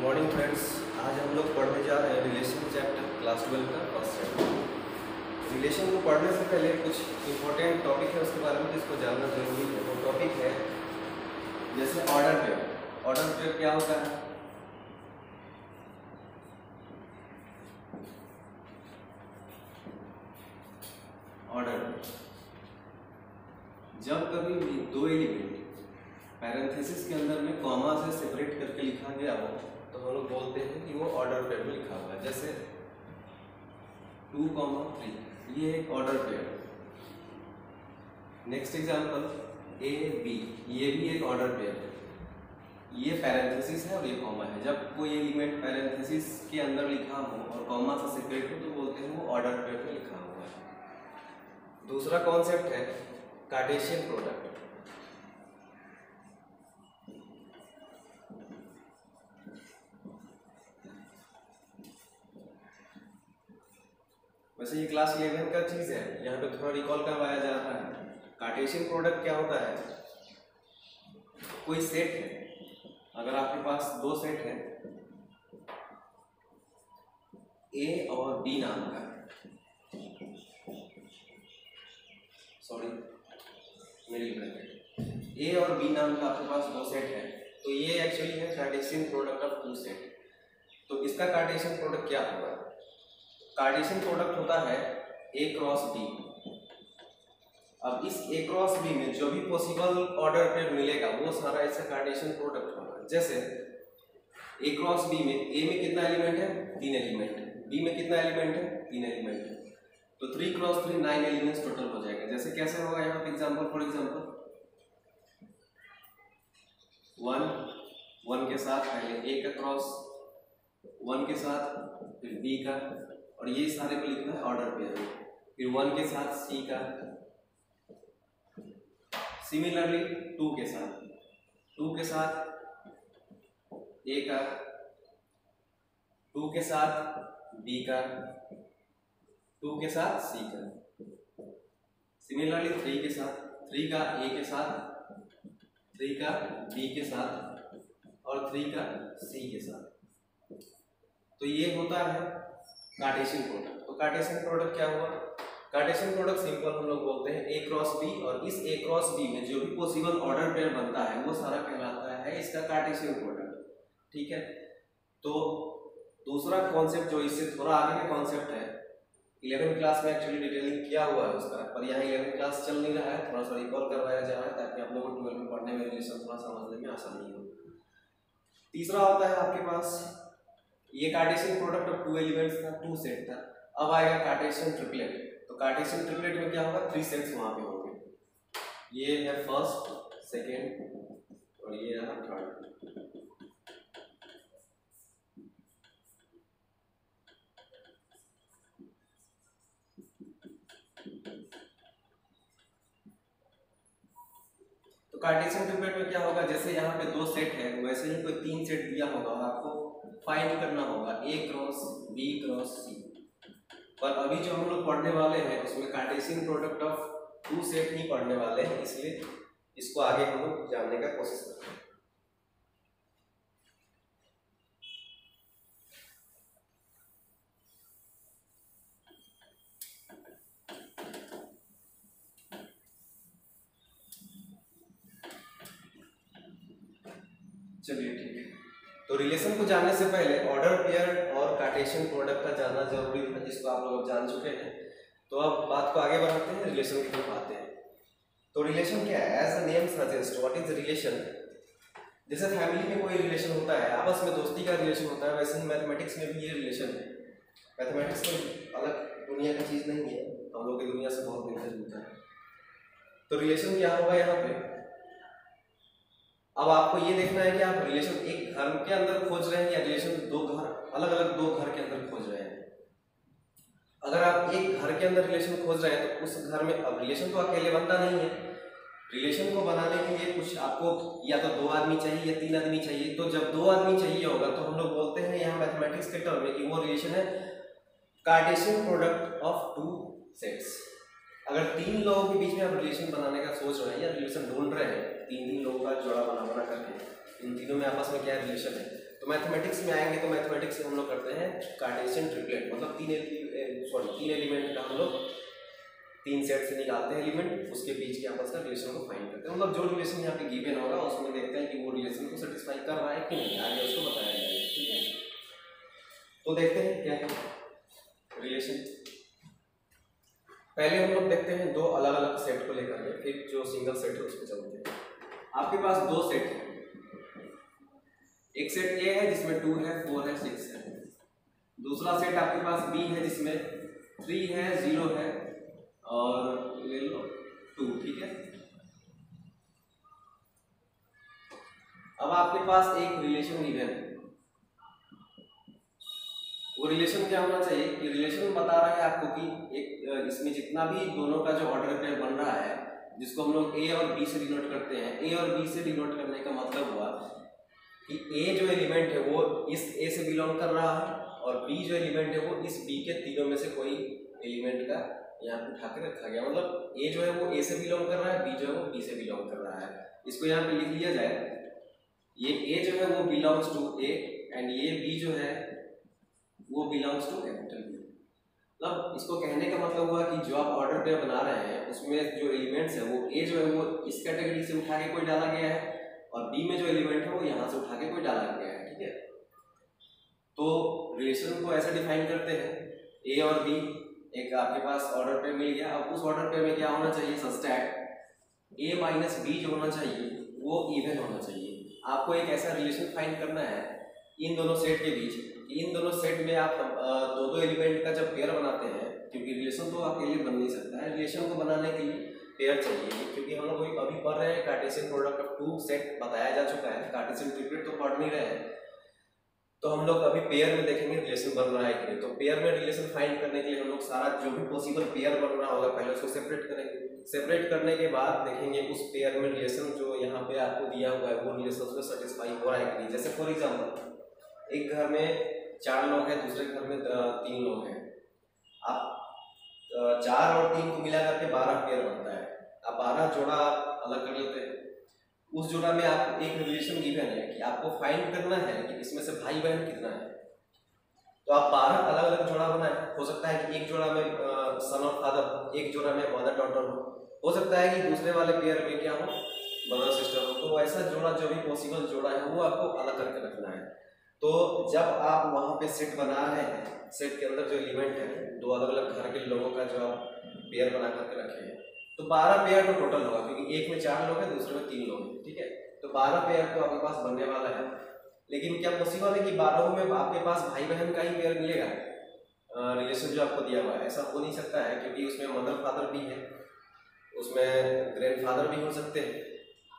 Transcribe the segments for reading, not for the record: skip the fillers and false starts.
Morning friends, आज हम लोग पढ़ने जा रहे हैं रिलेशन चैप्टर क्लास 12 का फर्स्ट चैप्टर। रिलेशन को पढ़ने से पहले कुछ इंपॉर्टेंट टॉपिक है उसके बारे में जिसको जानना जरूरी है। वो टॉपिक है जैसे ऑर्डर पेयर। ऑर्डर पेयर क्या होता है? ऑर्डर जब कभी भी दो एलिमेंट पैरेंथेसिस के अंदर में कॉमा से सेपरेट करके लिखा गया हो तो हम लोग बोलते हैं कि वो ऑर्डर पेयर में लिखा हुआ है। जैसे 2,3 ये एक order pair. Next example A B, ये भी एक ऑर्डर पेयर है। ये पैरेंथेसिस है और ये कॉमा है। जब कोई एलिमेंट पैरेंथेसिस के अंदर लिखा हो और कॉमा से सेपरेट हो तो बोलते हैं वो ऑर्डर पेयर में लिखा हुआ है। दूसरा कॉन्सेप्ट है कार्टेशियन प्रोडक्ट। वैसे ये क्लास 11 का चीज है, यहाँ पे थोड़ा रिकॉल करवाया जा रहा है। कार्टेशियन प्रोडक्ट क्या होता है? कोई सेट है, अगर आपके पास दो सेट है ए और बी नाम का, सॉरी मेरी ब्रैकेट, ए और बी नाम का आपके पास दो सेट है तो ये एक्चुअली है Cartesian product of two set. तो इसका कार्टेशियन प्रोडक्ट क्या होगा? कार्टेशियन प्रोडक्ट होता है ए क्रॉस बी। अब इस ए क्रॉस बी में जो भी पॉसिबल ऑर्डर पेयर मिलेगा वो सारा इसका कार्टेशियन प्रोडक्ट होगा। जैसे ए क्रॉस बी में ए में कितना एलिमेंट है? 3 एलिमेंट। बी में कितना एलिमेंट है? 3 एलिमेंट है। तो 3 क्रॉस 3 9 एलिमेंट्स टोटल हो जाएगा। जैसे कैसे होगा यहाँ पे एग्जांपल, फॉर एग्जांपल 1 के साथ पहले ए का क्रॉस 1 के साथ, फिर बी का, और ये सारे को लिखना है ऑर्डर पेयर में। फिर 1 के साथ सी का, सिमिलरली 2 के साथ ए का, 2 के साथ बी का, 2 के साथ सी का, सिमिलरली 3 के साथ, 3 का ए के साथ, 3 का बी के साथ और 3 का सी के साथ। तो ये होता है कार्टेशियन प्रोडक्ट। तो कार्टेशियन प्रोडक्ट क्या हुआ? कार्टेशियन प्रोडक्ट सिंपल हम लोग बोलते हैं ए क्रॉस बी, और इस ए क्रॉस बी में जो भी पॉसिबल ऑर्डर पेयर बनता है वो सारा कहलाता है इसका कार्टेशियन प्रोडक्ट। ठीक है। तो दूसरा कॉन्सेप्ट जो इससे थोड़ा आगे का कॉन्सेप्ट है, 11th क्लास में एक्चुअली डिटेलिंग किया हुआ है उसका, पर यहाँ 11th क्लास चल नहीं रहा है, थोड़ा सा रिकॉल करवाया जा रहा है ताकि आप लोगों को 12 में पढ़ने में रिलेशन थोड़ा समझने में आसानी हो। तीसरा होता है आपके पास, ये कार्टेशियन प्रोडक्ट ऑफ 2 एलिमेंट्स था, 2 सेट था। अब आएगा कार्टेशियन ट्रिपलेट। तो कार्टेशियन ट्रिपलेट में क्या होगा? 3 सेट्स वहां पे होंगे। ये है फर्स्ट, सेकेंड और ये है थर्ड। तो कार्टेशियन ट्रिपलेट में क्या होगा? जैसे यहाँ पे 2 सेट है वैसे ही कोई 3 सेट दिया होगा और आपको फाइंड करना होगा ए क्रॉस बी क्रॉस सी। पर अभी जो हम लोग पढ़ने वाले हैं उसमें कार्टेशियन प्रोडक्ट ऑफ 2 सेट ही पढ़ने वाले हैं, इसलिए इसको आगे हम लोग जानने का कोशिश करते हैं। चलिए ठीक है। तो रिलेशन को जानने से पहले ऑर्डर पेयर और कार्टेशियन प्रोडक्ट का जानना जरूरी है, जिसको आप लोग जान चुके हैं। तो अब बात को आगे बढ़ाते हैं, रिलेशन की तरफ आते हैं। तो रिलेशन क्या है? As a name suggest, what is relation? जैसे फैमिली में कोई रिलेशन होता है, आपस में दोस्ती का रिलेशन होता है, वैसे ही मैथमेटिक्स में भी ये रिलेशन है। मैथमेटिक्स कोई अलग दुनिया की चीज नहीं है, हम लोग की दुनिया से बहुत मिलता जुलता है। तो रिलेशन क्या होगा यहाँ पे? अब आपको ये देखना है कि आप रिलेशन एक घर के अंदर खोज रहे हैं या रिलेशन अलग अलग दो घर के अंदर खोज रहे हैं। अगर आप एक घर के अंदर रिलेशन खोज रहे हैं तो उस घर में, अब रिलेशन तो अकेले बनता नहीं है, रिलेशन को बनाने के लिए कुछ आपको या तो 2 आदमी चाहिए या 3 आदमी चाहिए। तो जब 2 आदमी चाहिए होगा तो हम लोग बोलते हैं यहाँ मैथमेटिक्स के टर्म में कि वो रिलेशन है कार्टेशियन प्रोडक्ट ऑफ 2 सेट्स। अगर 3 लोगों के बीच में आप रिलेशन बनाने का सोच रहे हैं या रिलेशन ढूंढ रहे हैं, 3 लोगों का जोड़ा बना करके इन तीनों में आपस में क्या रिलेशन है, तो तो मैथमेटिक्स में आएंगे तो मैथमेटिक्स में हम लोग करते हैं कार्टेशियन ट्रिपलेट, मतलब तीन एलिमेंट का हम लोग 3 सेट से निकालते हैं एलिमेंट, उसके बीच के आपस का रिलेशन को फाइंड करते हैं। मतलब जो रिलेशन यहाँ पे गिवन होगा उसमें देखते हैं कि वो रिलेशन को सेटिस्फाई कर रहा है कि नहीं, आगे उसको बताया जाएगा। ठीक है, तो देखते हैं क्या है रिलेशन। पहले हम लोग देखते हैं दो अलग अलग सेट को लेकर के, फिर जो सिंगल सेट है उस पर चलते हैं। आपके पास दो सेट है, एक सेट ए है जिसमें 2 है, 4 है, 6 है। दूसरा सेट आपके पास बी है जिसमें 3 है, 0 है और ले लो 2। ठीक है, अब आपके पास एक रिलेशन गिवन है। वो रिलेशन क्या होना चाहिए कि रिलेशन बता रहा है आपको कि एक इसमें जितना भी दोनों का जो ऑर्डर पेयर बन रहा है, जिसको हम लोग ए और बी से डिनोट करते हैं। ए और बी से डिनोट करने का मतलब हुआ कि ए जो एलिमेंट है वो इस ए से बिलोंग कर रहा है और बी जो एलिमेंट है वो इस बी के तीनों में से कोई एलिमेंट का यहाँ पे उठा के रखा गया। मतलब ए जो है वो ए से बिलोंग कर रहा है, बी जो है वो बी से बिलोंग कर रहा है। इसको यहाँ पे लिख लिया जाए, ये ए जो है वो बिलोंग्स टू ए एंड ये बी जो है वो बिलोंग्स टू कैपिटल बी। मतलब इसको कहने का मतलब हुआ कि जो आप ऑर्डर पेयर बना रहे हैं उसमें जो एलिमेंट्स है वो ए जो है वो इस कैटेगरी से उठा के कोई डाला गया है और बी में जो एलिमेंट है वो यहाँ से उठा के कोई डाला गया है। ठीक है, तो रिलेशन को ऐसे डिफाइन करते हैं, ए और बी एक आपके पास ऑर्डर पेयर मिल गया। अब उस ऑर्डर पेयर में क्या होना चाहिए, सस्टैट ए माइनस बी जो होना चाहिए वो इवन होना चाहिए। आपको एक ऐसा रिलेशन फाइंड करना है इन दोनों सेट के बीच, इन दोनों सेट में आप दो एलिमेंट का जब पेयर बनाते हैं, क्योंकि रिलेशन तो अकेले बन नहीं सकता है, रिलेशन को बनाने के लिए पेयर चाहिए। क्योंकि हम लोग अभी पढ़ रहे हैं कार्टेशियन प्रोडक्ट ऑफ 2 सेट बताया जा चुका है, कार्टेशियन ट्रिपलेट तो पढ़ नहीं रहे हैं, तो हम लोग अभी पेयर में देखेंगे रिलेशन बन रहा है कि नहीं। तो पेयर में रिलेशन फाइंड करने के लिए हम लोग सारा जो भी पॉसिबल पेयर बन रहा होगा पहले उसको सेपरेट करेंगे। सेपरेट करने के बाद देखेंगे उस पेयर में रिलेशन जो यहाँ पे आपको दिया हुआ है वो रिलेशन उसमें सेटिस्फाई हो रहा है कि नहीं। जैसे फॉर एग्जाम्पल एक घर में 4 लोग हैं, दूसरे घर में 3 लोग हैं। आप 4 और 3 को मिला करके 12 पेयर बनता है। आप 12 जोड़ा अलग कर लेते हैं, उस जोड़ा में आप एक रिलेशन गिवन है कि आपको फाइंड करना है कि इसमें से भाई बहन कितना है। तो आप 12 अलग अलग जोड़ा बनाए, हो सकता है कि एक जोड़ा में सन और फादर, एक जोड़ा में मदर डॉटर हो सकता है कि दूसरे वाले पेयर में क्या हो, ब्रदर सिस्टर हो। तो ऐसा जोड़ा जो भी पॉसिबल जोड़ा है वो आपको अलग करके रखना है। तो जब आप वहाँ पे सेट बना रहे हैं, सेट के अंदर जो एलिमेंट है, 2 अलग अलग घर के लोगों का जो आप पेयर बना करके रखे हैं, तो 12 पेयर तो टोटल होगा, क्योंकि एक में 4 लोग हैं, दूसरे में 3 लोग हैं। ठीक है, तो 12 पेयर तो आपके पास बनने वाला है। लेकिन क्या पॉसिबल है कि 12 में आपके पास भाई बहन का ही पेयर मिलेगा रिलेशन जो आपको दिया हुआ है? ऐसा हो नहीं सकता है, क्योंकि उसमें मदर फादर भी है, उसमें ग्रैंड फादर भी हो सकते हैं।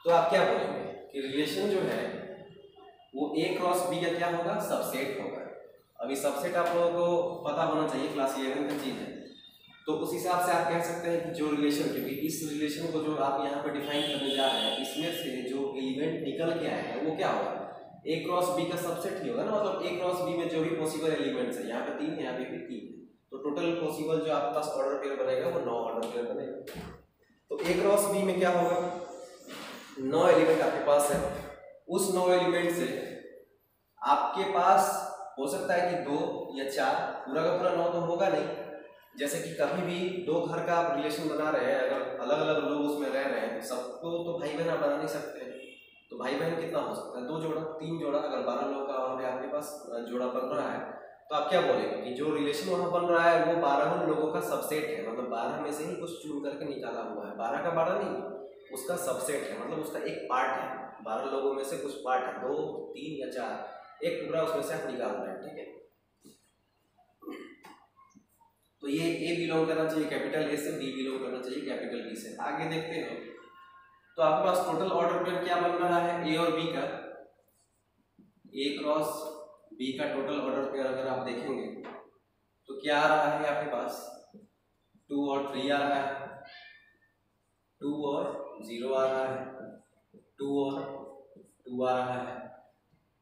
तो आप क्या बोलेंगे कि रिलेशन जो है वो ए क्रॉस बी का क्या होगा, सबसेट होगा। अभी सबसेट आप लोगों को पता होना चाहिए, क्लास 11 की चीज़ है। तो उस हिसाब से आप कह सकते हैं कि जो रिलेशन, क्योंकि इस रिलेशन को जो आप यहाँ पे डिफाइन करने जा रहे हैं, इसमें से जो एलिमेंट निकल के आए हैं वो क्या होगा, ए क्रॉस बी का सबसेट ही होगा ना। मतलब ए क्रॉस बी में जो भी पॉसिबल एलिमेंट्स है, यहाँ पे 3 है, यहाँ पे भी 3 है, तो टोटल पॉसिबल जो आपके पास ऑर्डर पेयर बनेगा वो 9 ऑर्डर पेयर बनेगा। तो ए क्रॉस बी में क्या होगा, 9 एलिमेंट आपके पास है। उस 9 एलिमेंट से आपके पास हो सकता है कि 2 या 4, पूरा का पूरा 9 तो होगा नहीं। जैसे कि कभी भी 2 घर का आप रिलेशन बना रहे हैं, अगर अलग अलग लोग उसमें रह रहे हैं तो सबको तो भाई बहन आप बना नहीं सकते हैं। तो भाई बहन कितना हो सकता है, 2 जोड़ा, 3 जोड़ा। अगर 12 लोग का वहाँ पे आपके पास जोड़ा बन रहा है तो आप क्या बोलेंगे कि जो रिलेशन वहाँ बन रहा है वो 12 लोगों का सबसेट है। मतलब 12 में से ही कुछ चुन करके निकाला हुआ है, 12 का 12 नहीं, उसका सबसेट है, मतलब उसका एक पार्ट है। 12 लोगों में से कुछ पार्ट है, 2, 3 या 4, एक पूरा उसमें से आप निकाल रहे हैं। ठीक है, तो ये ए बिलोंग करना चाहिए कैपिटल ए से, बी बिलोंग करना चाहिए कैपिटल बी से। आगे देखते हैं, तो आपके पास टोटल ऑर्डर पेयर क्या बन रहा है, ए और बी का, ए क्रॉस बी का टोटल ऑर्डर पेयर अगर आप देखेंगे तो क्या आ रहा है आपके पास, 2 और 3 आ रहा है, 2 और 0 आ रहा है, 2 और 2 आ रहा है।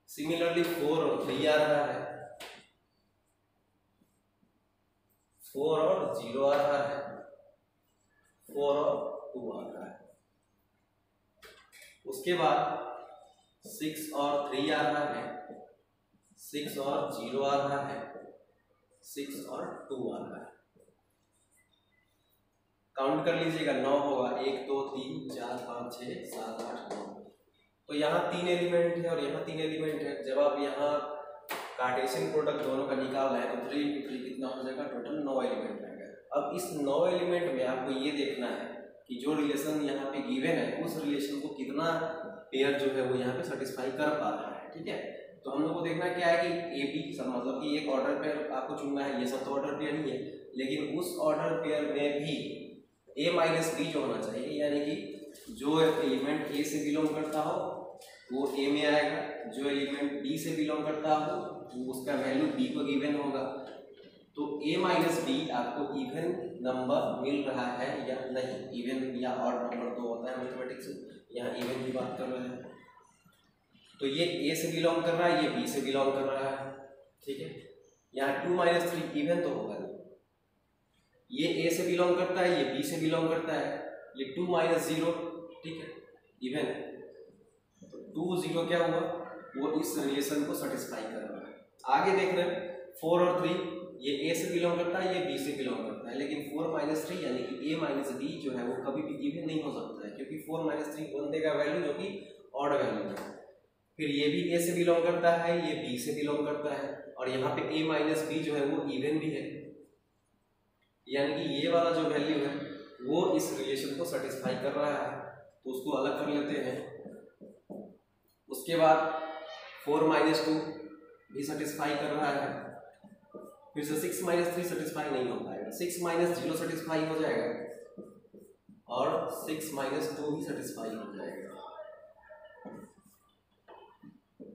सिमिलरली 4 और 3 आ रहा है, 4 और 0 आ रहा है, 4 और 2 आ रहा है। उसके बाद 6 और 3 आ रहा है, 6 और 0 आ रहा है, 6 और 2 आ रहा है। काउंट कर लीजिएगा, 9 होगा, 1 2 3 4 5 6 7 8 9। तो यहाँ 3 एलिमेंट है और यहाँ 3 एलिमेंट है। जब आप यहाँ कार्टेशियन प्रोडक्ट दोनों का निकाल रहे हैं तो 3 × 3 कितना हो जाएगा, टोटल 9 एलिमेंट रहेगा। अब इस 9 एलिमेंट में आपको ये देखना है कि जो रिलेशन यहाँ पे गिवन है उस रिलेशन को कितना पेयर जो है वो यहाँ पे सेटिस्फाई कर पा रहा है। ठीक है, तो हम लोग को देखना क्या है कि ए बी सब मतलब कि एक ऑर्डर पेयर आपको चुनना है। ये सब तो ऑर्डर पेयर ही है, लेकिन उस ऑर्डर पेयर में भी a माइनस बी जो होना चाहिए, यानी कि जो एलिमेंट a से बिलोंग करता हो वो a में आएगा, जो एलिमेंट b से बिलोंग करता हो वो उसका वैल्यू b को गिवन होगा। तो a माइनस बी आपको इवन नंबर मिल रहा है या नहीं, इवन या ऑड नंबर तो होता है मैथमेटिक्स में, यहाँ इवन की बात कर रहे हैं। तो ये a से बिलोंग कर रहा है, ये b से बिलोंग कर रहा है। ठीक है, यहाँ 2 - 3 इवन तो होगा नहीं, ये a से बिलोंग करता है, ये b से बिलोंग करता है, ये 2 - 0, ठीक है, इवन है। तो 2 0 क्या हुआ, वो इस रिलेशन को सेटिस्फाई कर रहा है। आगे देख रहे हैं 4 और 3, ये a से बिलोंग करता है, ये b से बिलोंग करता है, लेकिन 4 - 3 यानी कि a माइनस b जो है वो कभी भी इवन नहीं हो सकता है, क्योंकि 4 - 3 वन देगा वैल्यू जो कि ऑड वैल्यू है। फिर ये भी a से बिलोंग करता है, ये b से बिलोंग करता है, और यहाँ पे a माइनस b जो है वो इवन भी है, यानी कि ये वाला जो वैल्यू है वो इस रिलेशन को सेटिस्फाई कर रहा है। तो उसको अलग कर लेते हैं। उसके बाद 4 - 2 भी सेटिस्फाई कर रहा है, फिर से 6 - 3 सेटिस्फाई नहीं हो पाएगा, 6 - 0 सेटिस्फाई हो जाएगा और 6 - 2 भी सेटिस्फाई हो जाएगा।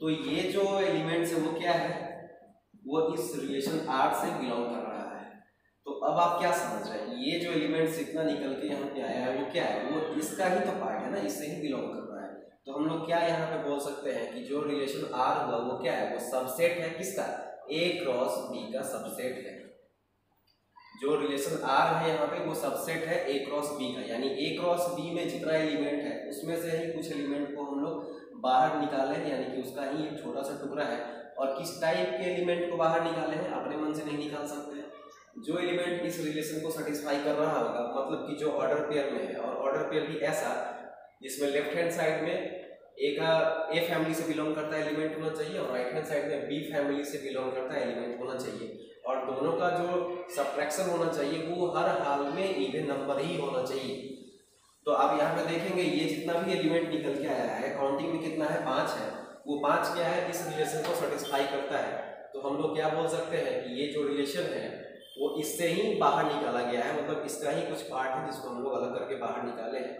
तो ये जो एलिमेंट्स है वो क्या है, वो इस रिलेशन R से बिलोंग कर रहा है। तो अब आप क्या समझ रहे हैं, ये जो एलिमेंट्स इतना निकल के यहाँ पे आया है वो क्या है, वो इसका ही तो पार्ट है ना, इससे ही बिलोंग कर रहा है। तो हम लोग क्या यहाँ पे बोल सकते हैं कि जो रिलेशन R हुआ वो क्या है, वो सबसेट है किसका, A क्रॉस B का सबसेट है। जो रिलेशन R है यहाँ पे वो सबसेट है A क्रॉस B का, यानी A क्रॉस B में जितना एलिमेंट है उसमें से ही कुछ एलिमेंट को हम लोग बाहर निकाले, यानी कि उसका ही एक छोटा सा टुकड़ा है। और किस टाइप के एलिमेंट को बाहर निकाले हैं, अपने मन से नहीं निकाल सकते हैं। जो एलिमेंट इस रिलेशन को सेटिस्फाई कर रहा होगा, मतलब कि जो ऑर्डर पेयर में है, और ऑर्डर पेयर भी ऐसा जिसमें लेफ्ट हैंड साइड में ए का ए फैमिली से बिलोंग करता है एलिमेंट होना चाहिए, और राइट हैंड साइड में बी फैमिली से बिलोंग करता है एलिमेंट होना चाहिए, और दोनों का जो सबट्रैक्शन होना चाहिए वो हर हाल में इवन नंबर ही होना चाहिए। तो आप यहाँ पे देखेंगे ये जितना भी एलिमेंट निकल के आया है, काउंटिंग में कितना है, 5 है, वो 5 क्या है, इस रिलेशन को सेटिस्फाई करता है। तो हम लोग क्या बोल सकते हैं कि ये जो रिलेशन है वो इससे ही बाहर निकाला गया है, मतलब इसका ही कुछ पार्ट है जिसको हम लोग अलग करके बाहर निकाले हैं।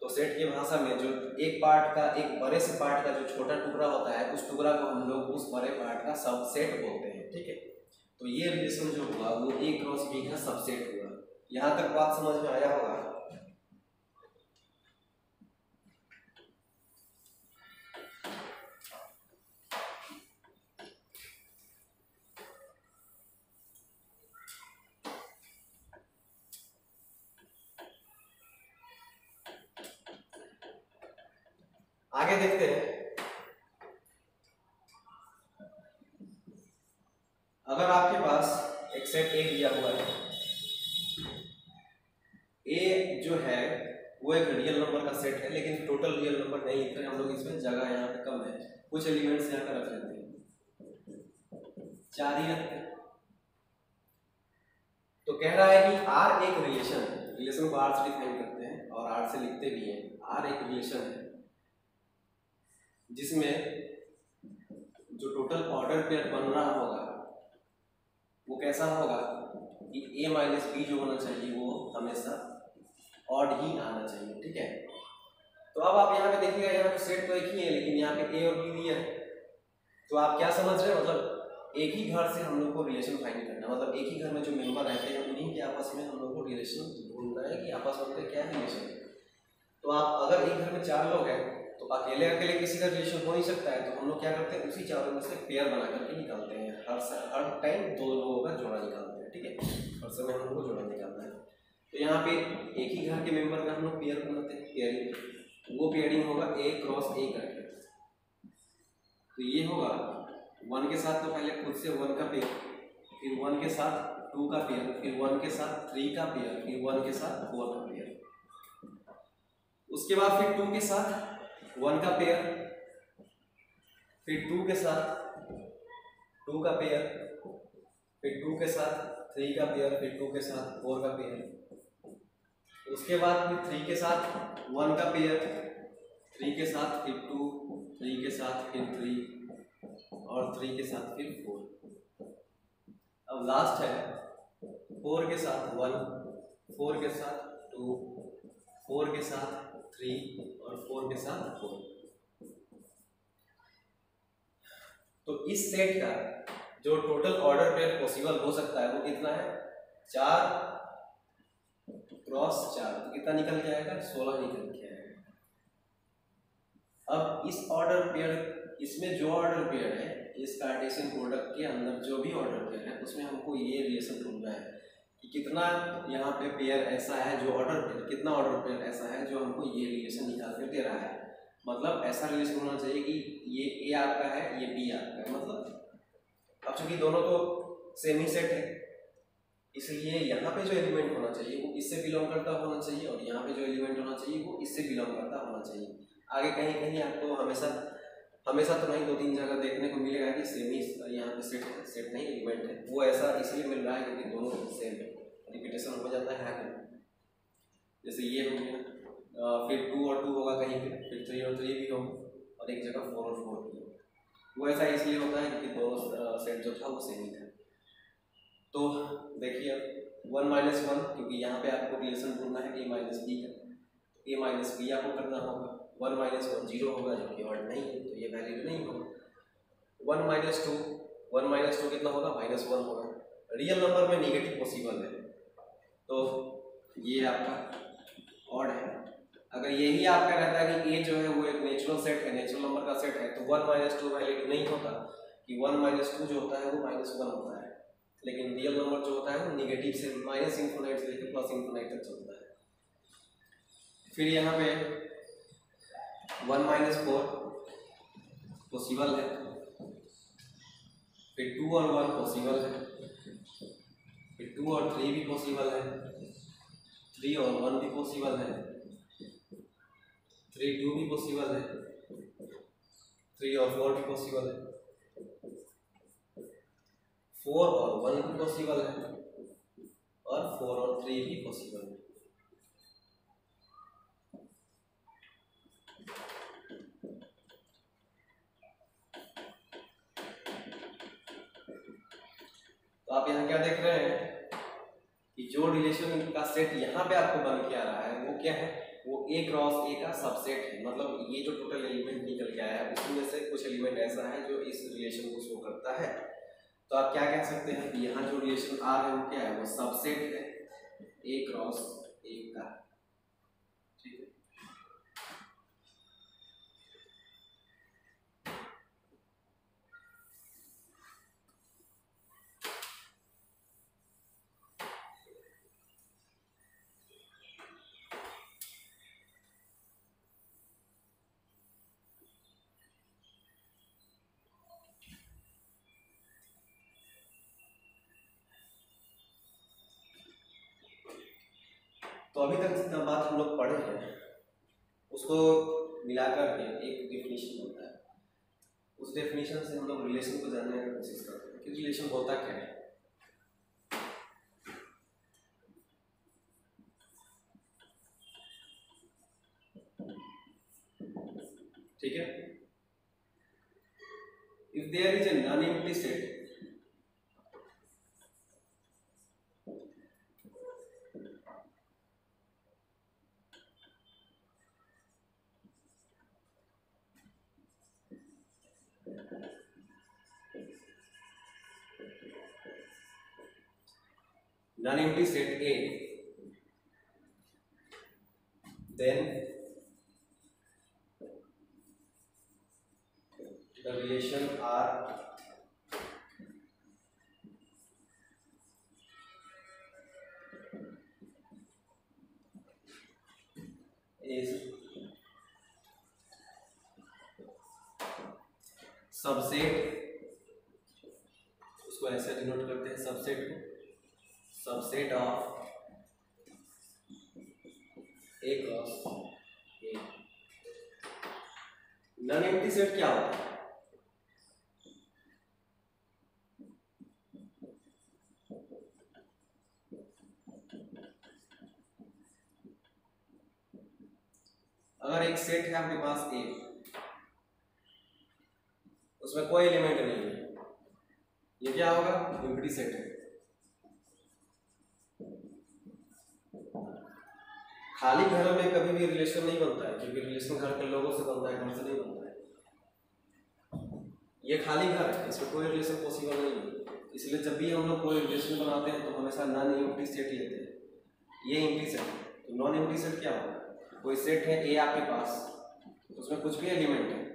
तो सेट की भाषा में जो एक पार्ट का, एक बड़े से पार्ट का जो छोटा टुकड़ा होता है, उस टुकड़ा को हम लोग उस बड़े पार्ट का सबसेट बोलते हैं। ठीक है, तो ये रिलेशन जो हुआ वो A क्रॉस B का सबसेट हुआ। यहाँ तक बात समझ में आया होगा। आगे देखते हैं, अगर आपके पास एक सेट A दिया हुआ है, A जो है वो एक रियल नंबर का सेट है, लेकिन टोटल रियल नंबर नहीं लिख रहे हम लोग, इसमें जगह यहाँ पे कम है, कुछ एलिमेंट्स यहाँ पे रख लेते हैं, 4 ही रखते हैं। तो कह रहा है कि R एक रिलेशन है, रिलेशन को R से डिफाइन करते हैं और R से लिखते भी हैं। R एक रिलेशन है जिसमें जो टोटल ऑर्डर पेयर बन रहा होगा वो कैसा होगा कि A माइनस B जो होना चाहिए वो हमेशा ऑड ही आना चाहिए। ठीक है, तो अब आप यहाँ पे देखिएगा, यहाँ पे सेट तो एक ही है, लेकिन यहाँ पे A और B दिया है। तो आप क्या समझ रहे हैं, मतलब एक ही घर से हम लोग को रिलेशन फाइंड करना, मतलब एक ही घर में जो मेंबर रहते हैं उन्हीं के आपस में हम लोग को रिलेशन ढूंढना है कि आपस में क्या रिलेशन है। तो आप अगर एक घर में 4 लोग हैं तो अकेले अकेले किसी का रिलेशन हो नहीं सकता है, तो हम लोग क्या करते हैं, उसी चारों में से पेयर बना करके निकालते हैं। हर टाइम 2 लोगों का जोड़ा निकालते हैं। ठीक है, हर समय हम लोग को जोड़ा निकालना है। तो यहाँ पे एक ही घर के मेंबर का हम लोग पेयर बनाते हैं, पेयरिंग। वो पेयरिंग होगा A क्रॉस A करके। तो ये होगा 1 के साथ तो पहले खुद से 1 का पेयर, फिर 1 के साथ 2 का पेयर, फिर 1 के साथ 3 का पेयर, फिर 1 के साथ 4 का पेयर। उसके बाद फिर 2 के साथ 1 का पेयर, फिर 2 के साथ 2 का पेयर, फिर 2 के साथ 3 का पेयर, फिर 2 के साथ 4 का पेयर। उसके बाद फिर 3 के साथ 1 का पेयर, 3 के साथ फिर 2, 3 के साथ फिर 3 और 3 के साथ फिर 4। अब लास्ट है 4 के साथ 1, 4 के साथ 2, 4 के साथ 3 और 4 के साथ 4। तो इस सेट का जो टोटल ऑर्डर पेयर पॉसिबल हो सकता है वो कितना है? 4 क्रॉस 4, तो कितना निकल के आएगा? 16 निकल के आएगा। अब इस ऑर्डर पेयर, इसमें जो ऑर्डर पेयर है, इस कार्टेशियन प्रोडक्ट के अंदर जो भी ऑर्डर पेयर है उसमें हमको ये रिलेशन ढूंढना है कि कितना यहाँ पे पेयर ऐसा है जो ऑर्डर पेयर, कितना ऑर्डर पेयर ऐसा है जो हमको ये रिलेशन निकाल कर दे रहा है। मतलब ऐसा रिलेशन होना चाहिए कि ये ए आपका है, ये बी आपका है। मतलब अब चूंकि दोनों तो सेम ही सेट है, इसलिए यहाँ पे जो एलिमेंट होना चाहिए वो इससे बिलोंग करता होना चाहिए और यहाँ पे जो एलिमेंट होना चाहिए वो इससे बिलोंग करता होना चाहिए। आगे कहीं कहीं आपको हमेशा तो नहीं, 2-3 जगह देखने को मिलेगा कि सेम ही यहाँ पे सेट नहीं एलिमेंट है। वो ऐसा इसलिए मिल रहा है क्योंकि दोनों सेम है, रिपीटेशन हो जाता है। जैसे ये हो गया, फिर 2 और 2 होगा कहीं पे, फिर 3 और 3 भी होगा और एक जगह 4 और 4 भी होगा। वो ऐसा इसलिए होता है क्योंकि दोनों सेट जो था वो सेम ही था। तो देखिए 1 माइनस 1, क्योंकि यहाँ पे आपको रिलेशन ढूंढना है a माइनस बी का, तो a माइनस बी आपको करना होगा। 1 माइनस 1 0 होगा, जो कि ऑड नहीं है तो ये वैलिड नहीं होगा। 1 माइनस 2, 1 माइनस 2 कितना होगा? -1 होगा। रियल नंबर में नेगेटिव पॉसिबल है तो ये आपका ऑड है। अगर यही आपका रहता है कि a जो है वो एक नेचुरल सेट है, नेचुरल नंबर का सेट है, तो 1 माइनस 2 वैलिड नहीं होता कि 1 माइनस 2 जो होता है वो -1 होता है। लेकिन रियल नंबर जो होता है वो नेगेटिव से माइनस इन्फिनिट से लेकर प्लस इन्फिनिट तक चलता है। फिर यहाँ पे 1 माइनस 4 पॉसिबल है, फिर 2 और 1 पॉसिबल है, फिर 2 और 3 भी पॉसिबल है, 3 और 1 भी पॉसिबल है, 3 2 भी पॉसिबल है, 3 और 4 भी पॉसिबल है, 4 और 1 भी पॉसिबल है और 4 और 3 भी पॉसिबल है। तो आप यहाँ क्या देख रहे हैं कि जो रिलेशन का सेट यहाँ पे आपको बन के आ रहा है वो क्या है? वो a क्रॉस a का सबसेट है। मतलब ये जो टोटल एलिमेंट निकल के आया है उसमें से कुछ एलिमेंट ऐसा है जो इस रिलेशन को शो करता है। तो आप क्या कह सकते हैं कि यहाँ जो रिलेशन R है वो क्या है? वो सबसेट है a क्रॉस a का। ठीक है, तो अभी तक जितना बात हम लोग पढ़े हैं उसको मिलाकर के एक डेफिनेशन होता है। उस डेफिनेशन से हम लोग रिलेशन को जानने की कोशिश करते हैं कि रिलेशन होता क्या है। ठीक है, if there is a non empty set non-empty set A, then the relation R is subset उसको ऐसे डिनोट करते हैं सबसेट को, subset of A cross A. Non empty set क्या होता है? अगर एक सेट है आपके पास ए, उसमें कोई एलिमेंट नहीं है, ये क्या होगा? एम्प्टी सेट है। खाली घरों में कभी भी रिलेशन नहीं बनता है, क्योंकि रिलेशन घर के लोगों से बनता है, घर से नहीं बनता है। ये खाली घर है, इसमें कोई रिलेशन पॉसिबल नहीं है। इसलिए जब भी हम लोग कोई रिलेशन बनाते हैं तो हमेशा नॉन एम्प्टी सेट लेते हैं। ये एम्प्टी सेट है, तो नॉन एम्प्टी सेट क्या होगा? कोई सेट है ए आपके पास, उसमें कुछ भी एलिमेंट है,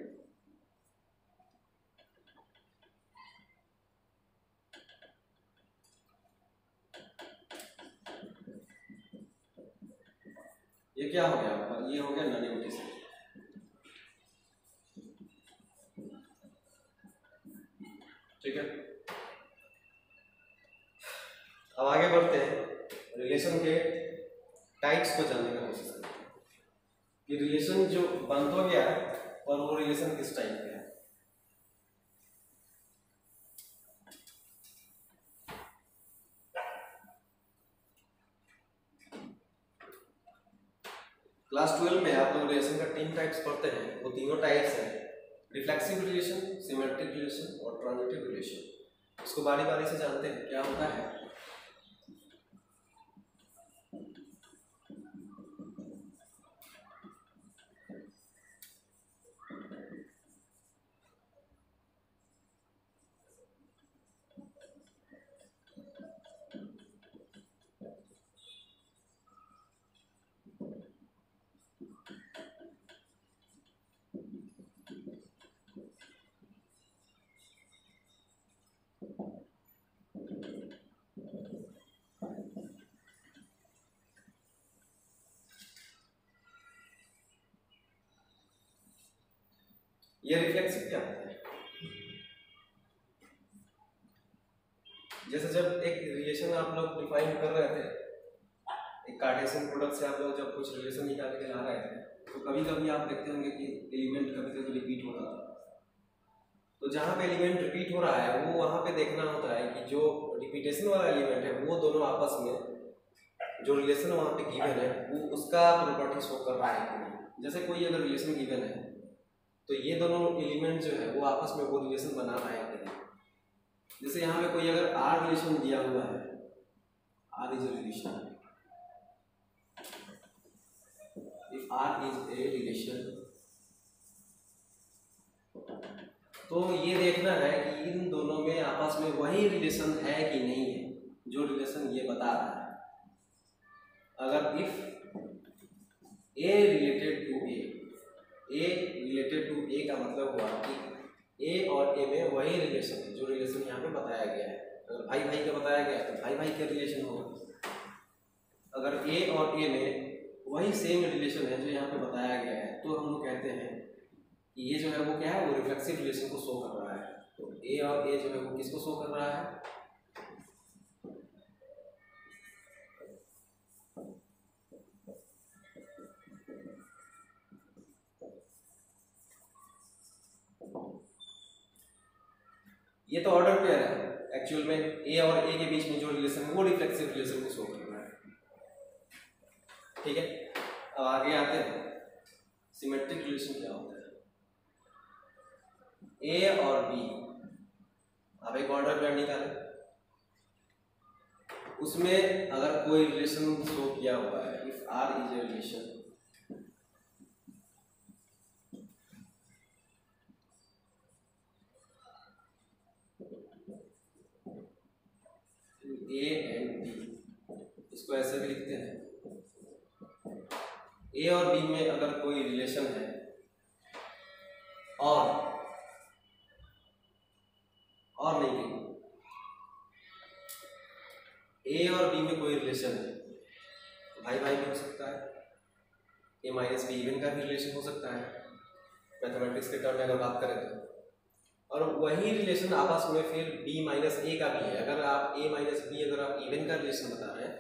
ये क्या हो गया आपका? ये हो गया नॉन एम्प्टी सेट। ठीक है, अब आगे बढ़ते हैं, रिलेशन के टाइप्स को जानने का कोशिश करते हैं कि रिलेशन जो बन तो गया है और वो रिलेशन किस टाइप का है। क्लास 12 में आप लोग रिलेशन का 3 टाइप्स पढ़ते हैं। वो तीनों टाइप्स हैं रिफ्लेक्सिव रिलेशन, सिमेट्रिक रिलेशन और ट्रांजिटिव रिलेशन। इसको बारी बारी से जानते हैं क्या होता है। ये रिफ्लेक्सिव क्या होता है? जैसे जब एक रिलेशन आप लोग डिफाइन कर रहे थे, एक कार्टेशियन प्रोडक्ट से आप लोग जब कुछ रिलेशन निकाल के ला रहे थे, तो कभी कभी आप देखते होंगे कि एलिमेंट कभी कभी रिपीट होता था। तो जहाँ पे एलिमेंट रिपीट हो रहा है वो वहाँ पे देखना होता है कि जो रिपीटेशन वाला एलिमेंट है वो दोनों आपस में जो रिलेशन वहाँ पे गिवन है वो उसका प्रॉपर्टी शो कर रहा है कि नहीं। जैसे कोई अगर रिलेशन गिवन है तो ये दोनों एलिमेंट जो है वो आपस में वो रिलेशन बना रहा है कि नहीं। जैसे यहाँ पे कोई अगर आर रिलेशन दिया हुआ है, R is a relation, if R is a relation, तो ये देखना है कि इन दोनों में आपस में वही रिलेशन है कि नहीं है जो रिलेशन ये बता रहा है। अगर if A related to A related to A का मतलब हुआ कि ए और ए में वही रिलेशन है जो रिलेशन यहाँ पे बताया गया है। अगर भाई भाई का बताया गया है तो भाई भाई का रिलेशन होगा। अगर ए और ए में वही सेम रिलेशन है जो यहाँ पे बताया गया है तो हम लोग कहते हैं कि ये जो है वो क्या है, वो रिफ्लेक्सिव रिलेशन को शो कर रहा है। तो ए और ए जो है वो किसको शो कर रहा है? ये तो ऑर्डर पेयर है, एक्चुअल में ए और ए के बीच में जो रिलेशन है वो रिफ्लेक्सिव रिलेशन को शो कर रहा है। ठीक है, अब आगे आते हैं सिमेट्रिक रिलेशन क्या होता है। ए और बी, अब एक ऑर्डर पेयर निकालें, उसमें अगर कोई रिलेशन शो किया हुआ है, if R is a relation A and B, इसको ऐसे भी लिखते हैं। ए और बी में अगर कोई रिलेशन है और नहीं कहीं ए और बी में कोई रिलेशन है तो भाई भाई भी हो सकता है, ए माइनस बी इवन का भी रिलेशन हो सकता है मैथमेटिक्स के टर्म में अगर बात करें तो। और वही रिलेशन आपस में फिर b माइनस ए का भी है। अगर आप a माइनस बी अगर आप इवन का रिलेशन बता रहे हैं,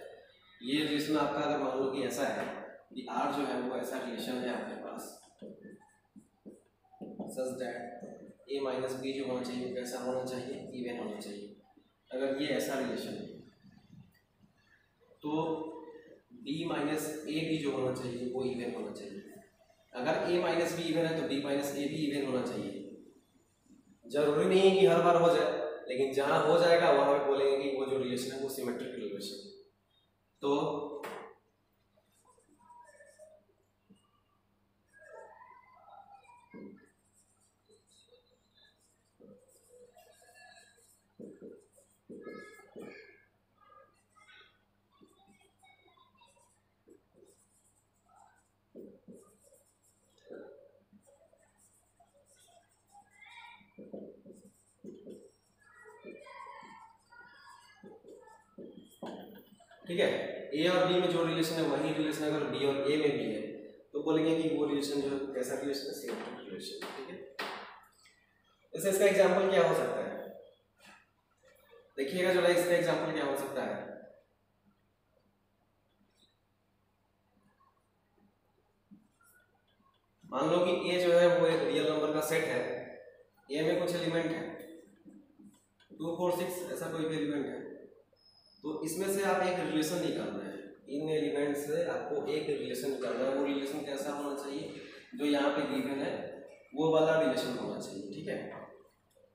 ये रिलेशन आपका अगर मान लो कि ऐसा है कि r जो है वो ऐसा रिलेशन है आपके पास such that a minus B जो होना चाहिए वो कैसा होना चाहिए, इवन होना चाहिए। अगर ये ऐसा रिलेशन है तो b माइनस ए भी जो होना चाहिए वो इवन होना चाहिए। अगर a माइनस बी इवन है तो b माइनस ए भी इवन होना चाहिए। जरूरी नहीं है कि हर बार हो जाए, लेकिन जहां हो जाएगा वहां पे बोलेंगे कि वो जो रिलेशन है वो सिमेट्रिक रिलेशन। तो ठीक है, ए और बी में जो रिलेशन है वही रिलेशन अगर बी और ए में भी है तो बोलेंगे कि वो रिलेशन जो है कैसा रिलेशन है, सिमेट्रिक रिलेशन। ठीक है, जैसे इसका एग्जांपल क्या हो सकता है, देखिएगा जो है इसका एग्जांपल क्या हो सकता है। मान लो कि ए जो है वो एक रियल नंबर का सेट है, ए में कुछ एलिमेंट है 2 4 6 ऐसा कोई भी एलिमेंट है, तो इसमें से आप एक रिलेशन निकालना है। इन एलिमेंट से आपको एक रिलेशन निकालना है। वो रिलेशन कैसा होना चाहिए, जो यहाँ पे गिवन है वो वाला रिलेशन होना चाहिए। ठीक है,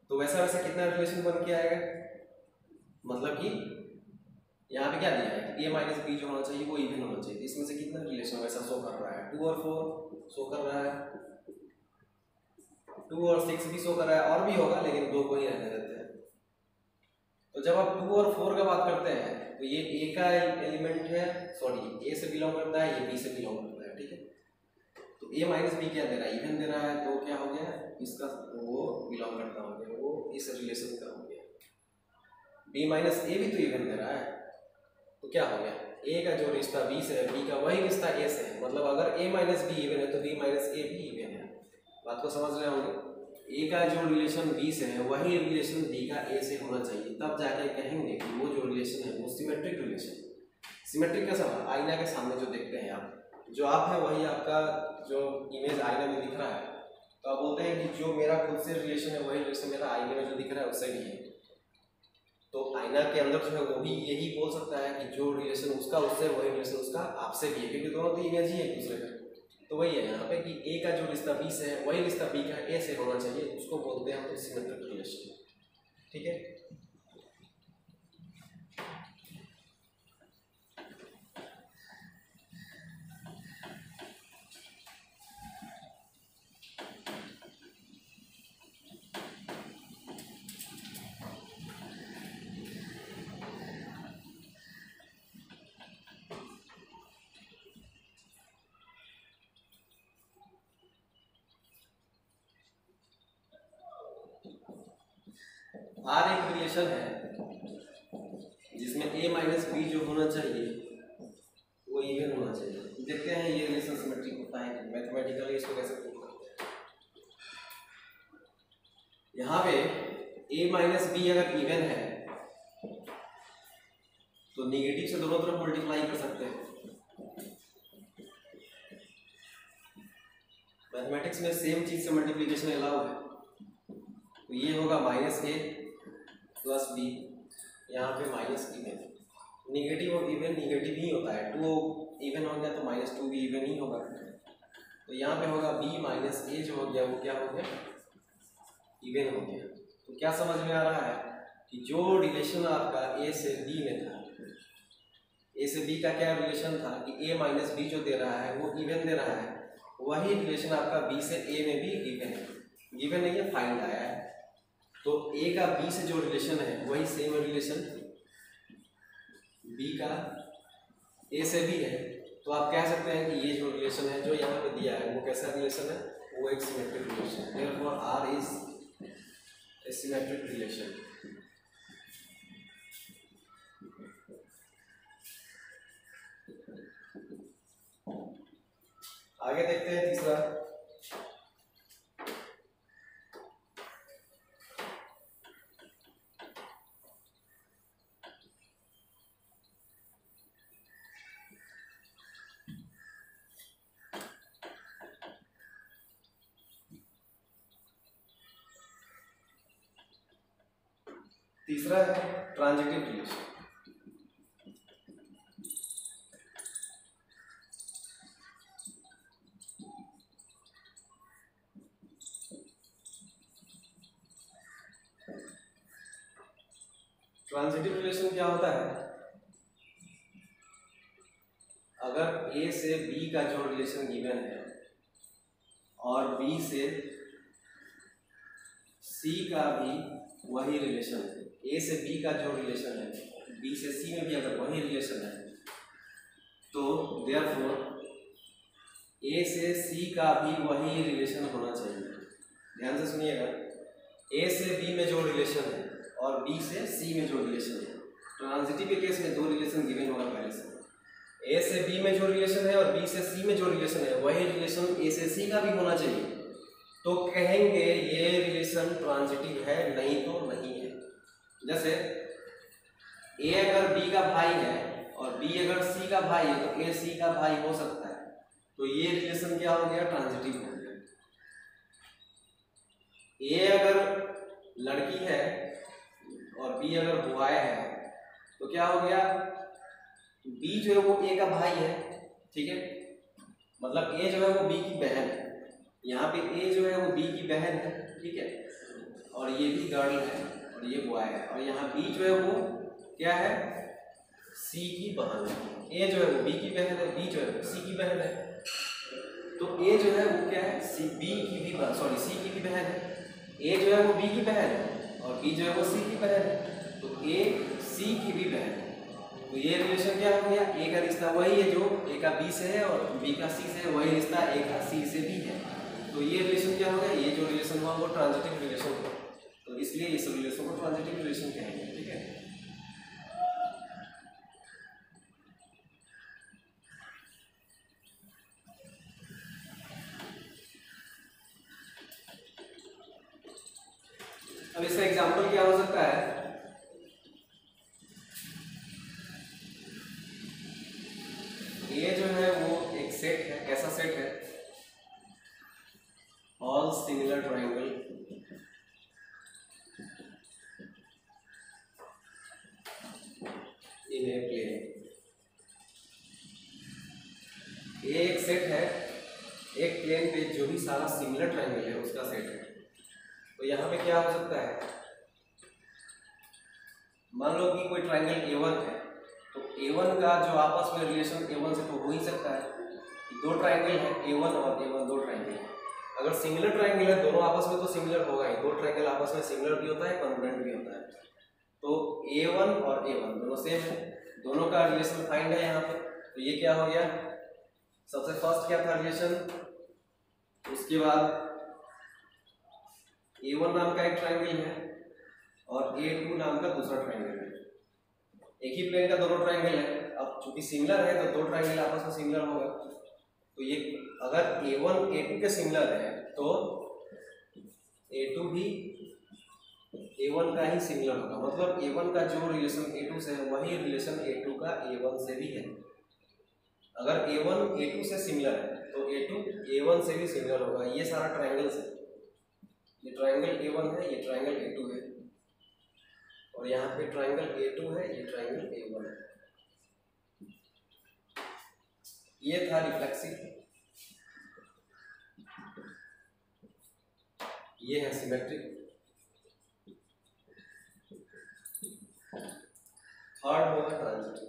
तो वैसा वैसा कितना रिलेशन बन के आएगा, मतलब कि यहाँ पे क्या दिया है कि a माइनस बी जो होना चाहिए वो इवन होना चाहिए। इसमें से कितना रिलेशन वैसा शो कर रहा है, 2 और 4 शो कर रहा है, 2 और 6 भी शो कर रहा है, और भी होगा लेकिन 2 को ही रहने देते हैं। तो जब आप 2 और 4 का बात करते हैं तो ये a का एलिमेंट है, सॉरी a से बिलोंग करता है, ये b से बिलोंग करता है। ठीक है, तो a माइनस बी क्या दे रहा है, इवन दे रहा है, तो क्या हो गया इसका वो बिलोंग करता हो गया, वो इस रिलेशन का हो गया। b माइनस ए भी तो इवन दे रहा है, तो क्या हो गया a का जो रिश्ता b से है b का वही रिश्ता a से है। मतलब अगर a माइनस बी इवन है तो b माइनस ए भी इवन है। बात को समझ रहे होंगे, a का जो रिलेशन b से है वही रिलेशन b का a से होना चाहिए, तब जाके कहेंगे कि वो जो रिलेशन है वो सिमेट्रिक रिलेशन। सिमेट्रिक कैसा होगा, आईना के सामने जो देखते हैं आप, जो आप है वही आपका जो इमेज आईना में दिख रहा है, तो आप बोलते हैं कि जो मेरा खुद से रिलेशन है वही रिलेशन मेरा आईने में जो दिख रहा है उससे भी है। तो आईना के अंदर जो है वो भी यही बोल सकता है कि जो रिलेशन उसका उससे वही रिलेशन उसका आपसे भी है, क्योंकि दोनों तो इमेज ही है एक दूसरे का। तो वही है यहाँ पे कि a का जो रिश्ता b से है वही रिश्ता b का a से होना चाहिए, उसको बोलते हैं हम सिमेट्रिक रिलेशन। ठीक है, R एक रिलेशन है जिसमें a माइनस बी जो होना चाहिए वो इवन होना चाहिए। देखते हैं ये रिलेशन सिमेट्रिक होता है कि मैथमेटिकली इसको कैसे प्रूव करते हैं। यहाँ पे a माइनस बी अगर इवन है तो निगेटिव से दोनों तरफ मल्टीप्लाई कर सकते हैं। मैथमेटिक्स में सेम चीज से मल्टीप्लिकेशन अलाउ है, तो ये होगा माइनस ए प्लस बी, यहाँ पे माइनस इवन। निगेटिव और इवन निगेटिव ही होता है, 2 इवन हो गया तो माइनस 2 भी इवन ही होगा। तो यहाँ पे होगा b माइनस ए जो हो गया वो क्या हो गया, इवन हो गया। तो क्या समझ में आ रहा है कि जो रिलेशन आपका a से b में था, a से b का क्या रिलेशन था कि a माइनस बी जो दे रहा है वो इवन दे रहा है, वही रिलेशन आपका b से a में भी गिवन है। गिवन नहीं है, फाइंड आया है। तो a का b से जो रिलेशन है वही सेम रिलेशन b का a से भी है। तो आप कह सकते हैं कि ये जो रिलेशन है जो यहाँ पे दिया है वो कैसा रिलेशन है, वो एक सिमेट्रिक रिलेशन है। Therefore R is a symmetric relation। आगे देखते हैं तीसरा। तीसरा है ट्रांजिटिव रिलेशन। ट्रांजिटिव रिलेशन क्या होता है? अगर ए से बी का जो रिलेशन गिवन है और बी से सी का भी वही रिलेशन है, ए से बी का जो रिलेशन है बी से सी में भी अगर वही रिलेशन है, तो देयरफॉर ए से सी का भी वही रिलेशन होना चाहिए। ध्यान से सुनिएगा, ए से बी में जो रिलेशन है और बी से सी में जो रिलेशन है, ट्रांजिटिव के केस में दो रिलेशन गिवन होगा पहले से। ए से बी में जो रिलेशन है और बी से सी में जो रिलेशन है वही रिलेशन ए से सी का भी होना चाहिए। तो कहेंगे ये रिलेशन ट्रांजिटिव है, नहीं तो नहीं है। जैसे ए अगर बी का भाई है और बी अगर सी का भाई है तो ए सी का भाई हो सकता है, तो ये रिलेशन क्या हो गया? ट्रांजिटिव हो गया। ए अगर लड़की है और बी अगर बॉय है तो क्या हो गया? बी जो है वो ए का भाई है, ठीक है, मतलब ए जो है वो बी की बहन है। यहाँ पे ए जो है वो बी की बहन है, ठीक है, और ये भी गर्ल है और ये बॉय है, और यहाँ बी जो है वो क्या है? सी की बहन है। ए जो है वो बी की बहन है, बी जो है वो सी की बहन है। तो ए जो है वो क्या है? सी की भी बहन है। ए जो है वो बी की बहन है और बी जो है वो सी की बहन है, तो ए सी की भी बहन है। तो ये रिलेशन क्या हो गया? ए का रिश्ता वही है जो ए का बी से है और बी का सी से है, वही रिश्ता ए का सी से भी है। तो ये रिलेशन क्या हो गया? ये जो रिलेशन हुआ वो ट्रांजिटिव रिलेशन हुआ, तो इसलिए इस रिलेशन को ट्रांजिटिव रिलेशन कहेंगे, ठीक है। अब इसका एग्जाम्पल क्या हो सकता है? ये जो है वो एक सेट है, कैसा सेट है? All similar triangle in a plane. ये एक सेट है, एक प्लेन पे जो भी सारा सिमिलर ट्रायंगल है उसका सेट है। तो यहाँ पे क्या हो सकता है? मान लो कि कोई ट्रायंगल A1 है, तो A1 का जो आपस में रिलेशन A1 से तो हो ही सकता है। दो ट्रायंगल है A1 और A1, दो ट्रायंगल है। अगर सिमिलर ट्रायंगल है दोनों आपस में तो सिमिलर होगा ही, दो ट्रायंगल आपस में सिमिलर भी होता है, कॉन्ग्रुएंट भी होता है। तो A1 और A1 दोनों सेम है, दोनों का रिलेशन फाइंड है यहाँ पे। तो ये क्या हो गया? सबसे फर्स्ट क्या था रिलेशन, उसके बाद A1 नाम का एक ट्रायंगल है और A2 नाम का दूसरा ट्रायंगल है। एक ही प्लेन का दोनों ट्रायंगल है, अब चूंकि सिमिलर है तो दो ट्रायंगल आपस में सिमिलर होगा। तो ये अगर A1 A2 के सिमिलर है तो A2 भी A1 का ही सिमिलर होगा, मतलब A1 का जो रिलेशन A2 से है वही रिलेशन A2 का A1 से भी है। अगर A1 A2 से सिमिलर है तो A2 A1 से भी सिमिलर होगा। ये सारा ट्रायंगल से, ये ट्रायंगल A1 है, ये ट्रायंगल A2 है, और यहाँ पे ट्रायंगल A2 है, ये ट्रायंगल A1 है। ये था रिफ्लेक्सिव, ये है सिमेट्रिक। थर्ड होगा ट्रांजिटिव।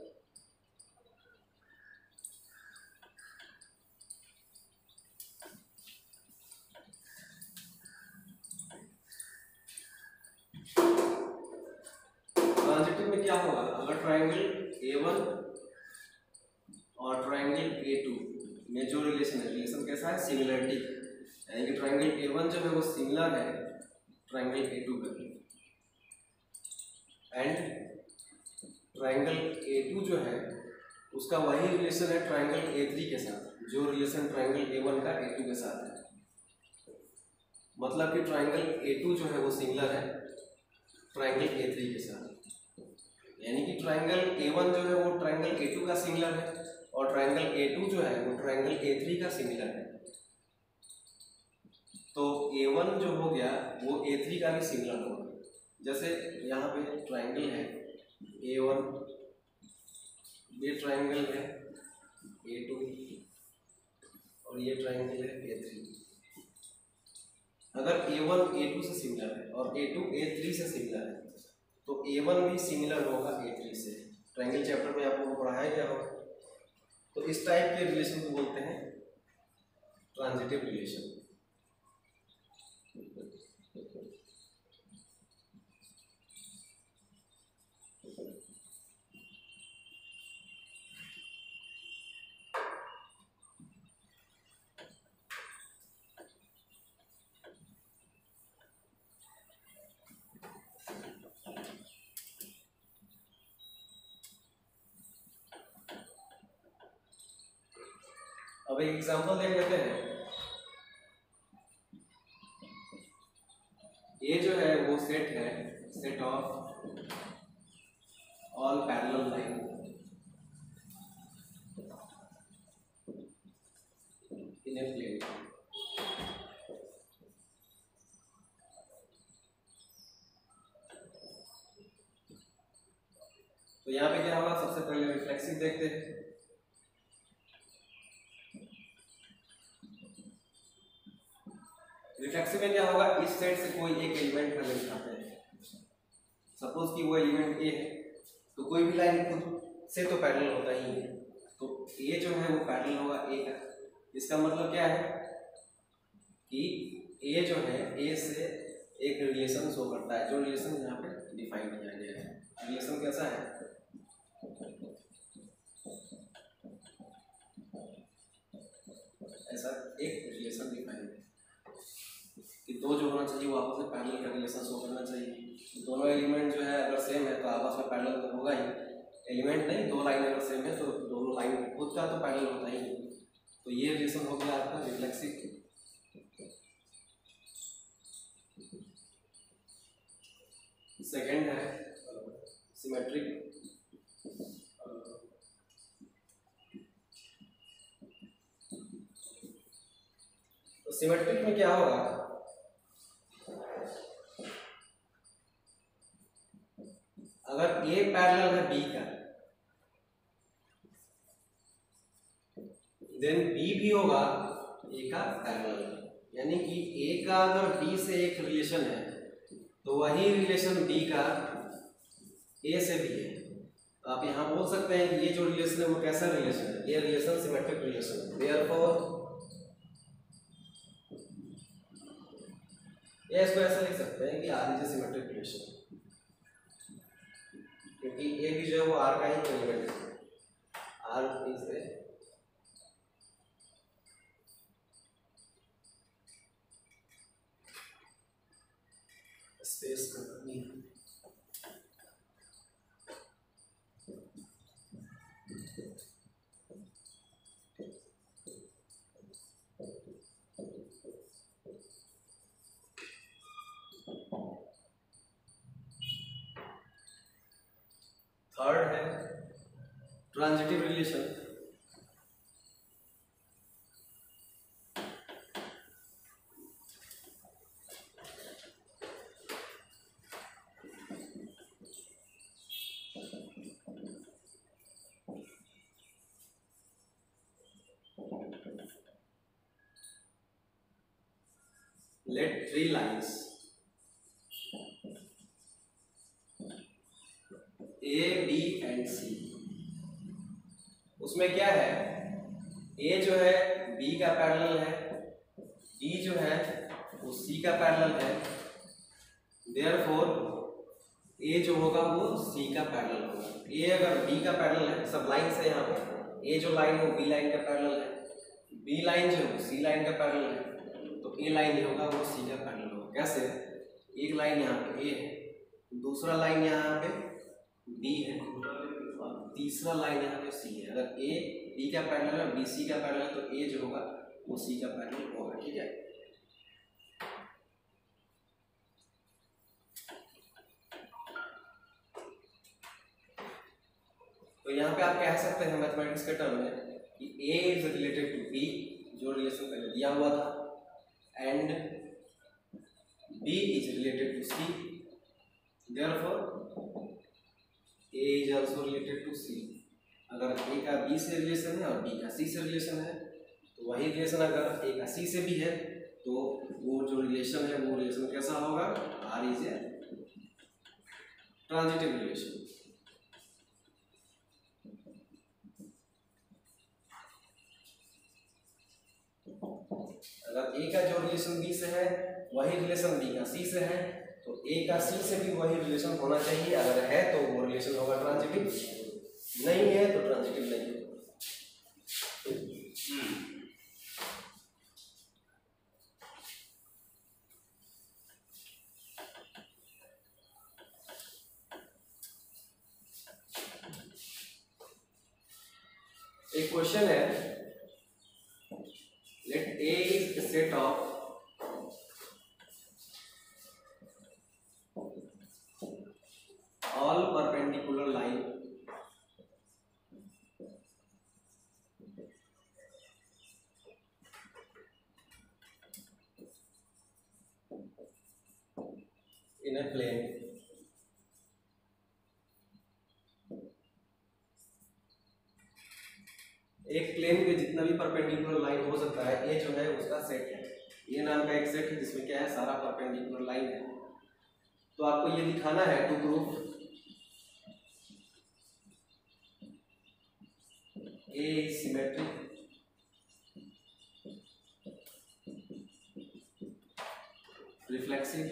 ट्रांजिटिव में क्या होगा? अगर ट्रायंगल A1 और ट्रायंगल A2 में जो रिलेशन है, रिलेशन कैसा है? सिमिलरिटी, यानी कि ट्रायंगल A1 जो है वो सिमिलर है ट्रायंगल A2 का, एंड ट्रायंगल A2 जो है उसका वही रिलेशन है ट्रायंगल A3 के साथ, जो रिलेशन ट्रायंगल A1 का A2 के साथ है। मतलब कि ट्रायंगल A2 जो है वो सिमिलर है ट्रायंगल A3 के साथ, यानी कि ट्रायंगल A1 जो है वो ट्रायंगल A2 का सिमिलर है और ट्रायंगल A2 जो है वो ट्रायंगल A3 का सिमिलर है। तो A1 जो हो गया वो A3 का भी सिमिलर होगा। जैसे यहाँ पे ट्राइंगल है A1, ये ट्राइंगल है A2 और ये ट्राइंगल है A3। अगर A1 A2 से सिमिलर है और A2 A3 से सिमिलर है तो A1 भी सिमिलर होगा A3 से। ट्राइंगल चैप्टर में आपको पढ़ाया गया होगा। तो इस टाइप के रिलेशन को बोलते हैं ट्रांजिटिव रिलेशन। अब एक एग्जांपल देख लेते हैं। ये जो है वो सेट है, set of all parallel line in a plane. तो यहाँ पे क्या होगा, सबसे पहले रिफ्लेक्सिव देखते हैं। रिफ्लेक्सिव में क्या होगा, इस सेट से कोई एक एलिमेंट का लेंथ उठाते हैं। सपोज कि वो एलिमेंट ए है तो कोई भी लाइन खुद से तो पैरेलल होता ही है, तो ए जो है वो पैरेलल होगा ए का। इसका मतलब क्या है कि ए जो है ए से एक रिलेशन शो करता है, जो रिलेशन यहाँ पे डिफाइन किया गया है। रिलेशन कैसा है, ऐसा एक रिलेशन डिफाइन है कि दो जो होना चाहिए वो आपस में पैरेलल का रिलेशन शो करना चाहिए। दोनों एलिमेंट जो है अगर सेम है तो आपस में पैरेलल तो होगा ही, एलिमेंट नहीं, दो लाइन अगर सेम है तो दोनों लाइन खुद का तो पैरेलल होता ही। तो ये रिलेशन हो गया आपका रिफ्लेक्सिव। सेकेंड है सिमेट्रिक। तो सिमेट्रिक में क्या होगा, अगर A पैरेलल है B का देन B भी होगा A का पैरेलल, यानी कि A का अगर B से एक रिलेशन है तो वही रिलेशन B का A से भी है। तो आप यहाँ बोल सकते हैं कि ये जो रिलेशन है वो कैसा रिलेशन है, ये रिलेशन सिमेट्रिक रिलेशन है। देयरफॉर ये इसको ऐसा लिख सकते हैं कि R is a symmetric relation, क्योंकि A भी जो है वो R का ही एलिमेंट है। R is a space company. Third है transitive relation. Let three lines A, B and C, उसमें क्या है, A जो है B का पैरेलल है, B जो है वो C का पैरेलल है। देयरफॉर A जो होगा वो C का पैरेलल होगा। A अगर B का पैरेलल है, सब लाइन से यहाँ पे A जो लाइन है वो B लाइन का पैरेलल है, B लाइन जो है वो C लाइन का पैरेलल है, तो A लाइन जो होगा वो C का पैरेलल होगा। कैसे, एक लाइन यहाँ पे A है, दूसरा लाइन यहाँ पे B है और तीसरा लाइन यहाँ पे C है। अगर A B का पैरेलल है, B C का पैरेलल है, तो A जो होगा वो C का पैरेलल होगा। ठीक है, तो यहाँ पे आप कह सकते हैं मैथमेटिक्स के टर्म में कि A is related to B, जो रिलेशन पहले दिया हुआ था, and B is related to C therefore A is also related to C. अगर ए का बी से रिलेशन है और बी का सी से रिलेशन है तो वही रिलेशन अगर ए का सी से भी है तो वो जो रिलेशन है वो रिलेशन कैसा होगा, R is a transitive relation. अगर ए का जो रिलेशन बी से है वही रिलेशन बी का सी से है तो ए का सी से भी वही रिलेशन होना चाहिए। अगर है तो वो रिलेशन होगा ट्रांजिटिव, नहीं है तो ट्रांजिटिव नहीं होगा। एक क्वेश्चन है, late A is a set of all perpendicular line in a plane एक प्लेन पे जितना भी परपेंडिकुलर लाइन हो सकता है ये जो है उसका सेट है। ये नाम का एक सेट है जिसमें क्या है, सारा परपेंडिकुलर लाइन है। तो आपको ये दिखाना है to proof A is symmetric reflexive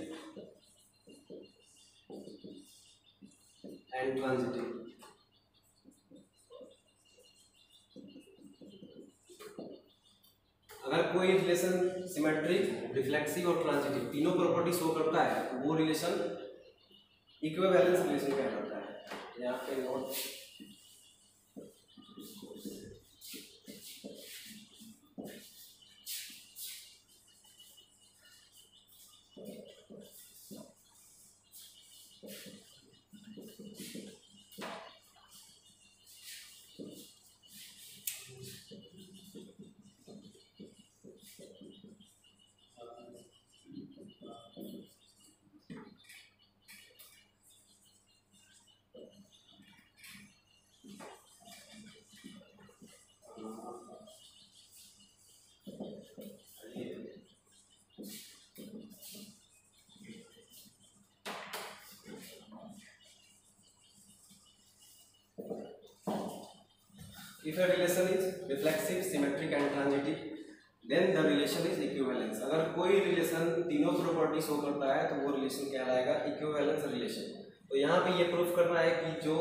and transitive. अगर कोई रिलेशन सिमेट्रिक, रिफ्लेक्सिव और ट्रांजिटिव तीनों प्रॉपर्टी शो करता है तो वो रिलेशन इक्विवेलेंस रिलेशन कहलाता है। यहाँ पे note if a relation is reflexive, symmetric and transitive then the relation is equivalence। अगर कोई रिलेशन तीनों प्रॉपर्टी शो करता है तो वो रिलेशन कहलाएगा इक्विवेलेंस रिलेशन। तो यहाँ पे ये प्रूफ करना है कि जो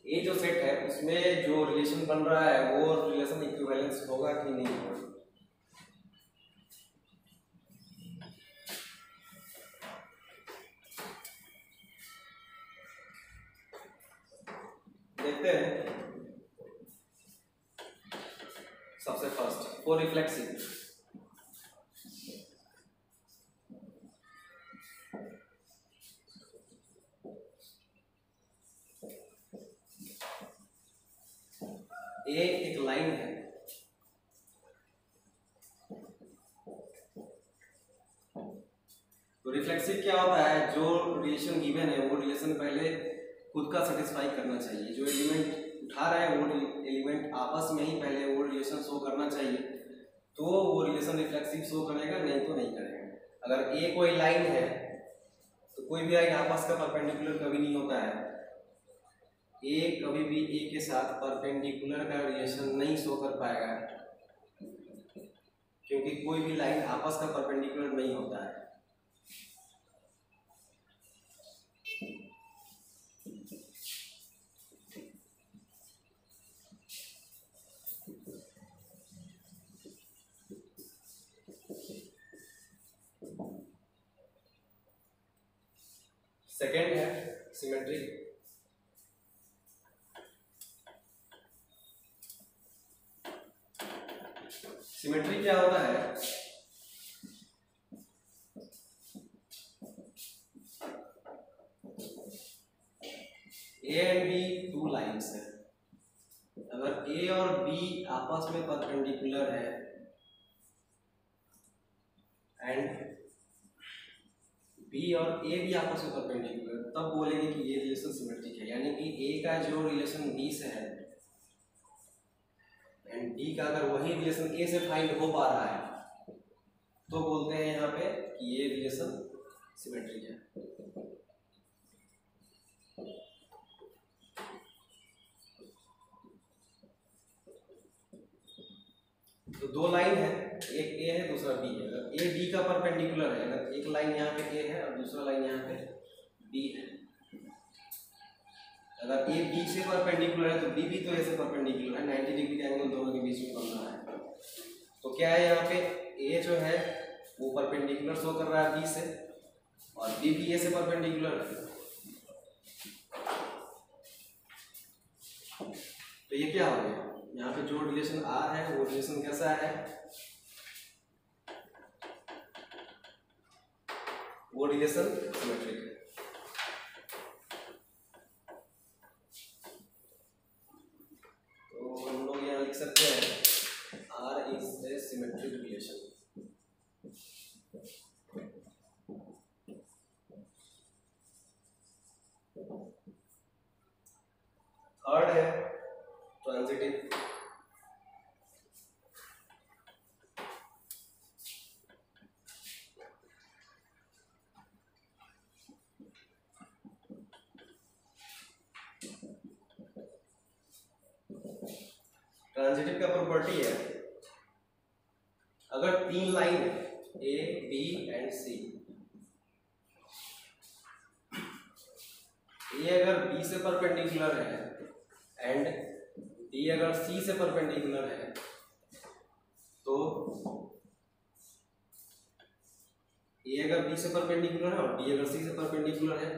ये जो सेट है उसमें जो रिलेशन बन रहा है वो रिलेशन इक्विवेलेंस होगा कि नहीं होगा। देखते हैं। सबसे फर्स्ट फॉर रिफ्लेक्सिव, ए एक लाइन है तो रिफ्लेक्सिव क्या होता है, जो रिलेशन गिवन है वो रिलेशन पहले खुद का सेटिस्फाई करना चाहिए। जो एलिमेंट उठा रहा है वो एलिमेंट आपस में ही पहले वो रिलेशन शो करना चाहिए तो वो रिलेशन रिफ्लेक्सिव शो करेगा, नहीं तो नहीं करेगा। अगर ए कोई लाइन है तो कोई भी लाइन आपस का परपेंडिकुलर कभी नहीं होता है। ए कभी भी ए के साथ परपेंडिकुलर का रिलेशन नहीं शो कर पाएगा क्योंकि कोई भी लाइन आपस का परपेंडिकुलर नहीं होता है। सेकेंड है सिमेट्री। सिमेट्री क्या होता है, A and B two lines है। अगर ए और बी आपस में परपेंडिकुलर है एंड बी और ए भी आपस में परपेंडिकुलर तब बोलेंगे कि ये रिलेशन सिमेट्रिक है, यानी कि ए का जो रिलेशन बी से है एंड बी का अगर वही रिलेशन ए से फाइंड हो पा रहा है तो बोलते हैं यहाँ पे कि ये रिलेशन सिमेट्रिक है। तो दो लाइन है, एक ए है दूसरा बी है। अगर ए बी का परपेंडिकुलर है, अगर एक लाइन यहाँ पे ए है और दूसरा लाइन यहाँ पे बी है, अगर ए बी से परपेंडिकुलर है तो बी भी तो ए से परपेंडिकुलर है, 90 डिग्री का एंगल दोनों के बीच में बन रहा है। तो क्या है यहाँ पे ए जो है वो परपेंडिकुलर शो कर रहा है बी से और बी भी ए से परपेंडिकुलर है। तो ये क्या हो गया, यहाँ पे जो रिलेशन आर है वो रिलेशन कैसा है, वो रिलेशन सिमेट्रिक है। तो हम लोग यहाँ लिख सकते हैं R is a symmetric relation. Third है ट्रांजिटिव। ट्रांजिटिव का प्रॉपर्टी है, अगर तीन लाइन है ए बी एंड सी, ए अगर बी से परपेंडिकुलर है एंड डी अगर सी से परपेंडिकुलर है तो ए अगर बी से परपेंडिकुलर है और डी अगर सी से परपेंडिकुलर है,